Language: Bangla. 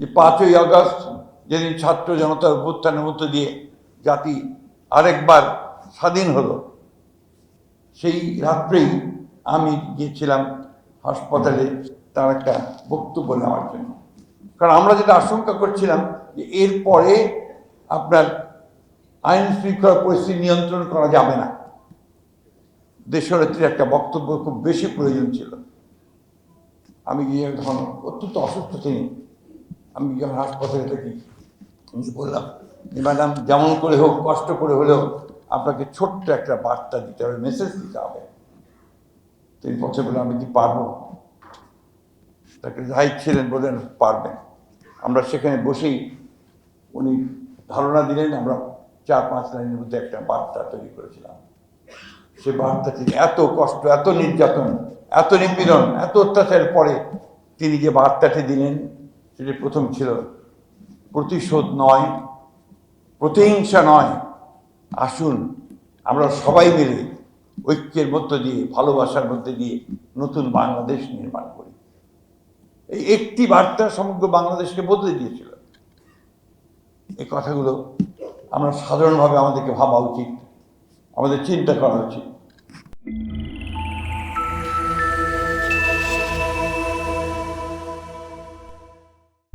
যে 5ই আগস্ট যেদিন ছাত্র জনতার অভ্যুত্থানের মধ্য দিয়ে জাতি আরেকবার স্বাধীন হলো, সেই রাত্রেই আমি গিয়েছিলাম হাসপাতালে তার একটা বক্তব্য নেওয়ার জন্য। কারণ আমরা যেটা আশঙ্কা করছিলাম যে এরপরে আপনার আইন শৃঙ্খলা পরিস্থিতি নিয়ন্ত্রণ করা যাবে না, দেশনেত্রীর একটা বক্তব্য খুব বেশি প্রয়োজন ছিল। আমি গিয়ে তখন অত্যন্ত অসুস্থ তিনি, আমি যখন হাসপাতালে থাকি আমি বললাম যে ম্যাডাম, যেমন করে হোক কষ্ট করে হলেও আপনাকে ছোট্ট একটা বার্তা দিতে হবে, মেসেজ দিতে হবে। তিনি পথে বলে আমি কি পারবো? তাকে যাই ছিলেন বলেন পারবেন। আমরা সেখানে বসেই উনি ধারণা দিলেন, আমরা 4-5 লাইনের মধ্যে একটা বার্তা তৈরি করেছিলাম। সে বার্তাটি এত কষ্ট, এত নির্যাতন, এত নিপীড়ন, এত অত্যাচারের পরে তিনি যে বার্তাটি দিলেন সেটি প্রথম ছিল প্রতিশোধ নয়, প্রতিহিংসা নয়, আসুন আমরা সবাই মিলে ঐক্যের মধ্য দিয়ে, ভালোবাসার মধ্যে দিয়ে নতুন বাংলাদেশ নির্মাণ করি। এই একটি বার্তা সমগ্র বাংলাদেশকে বদলে দিয়েছিল। এই কথাগুলো আমরা সাধারণভাবে আমাদেরকে ভাবা উচিত, আমাদের চিন্তা করা উচিত।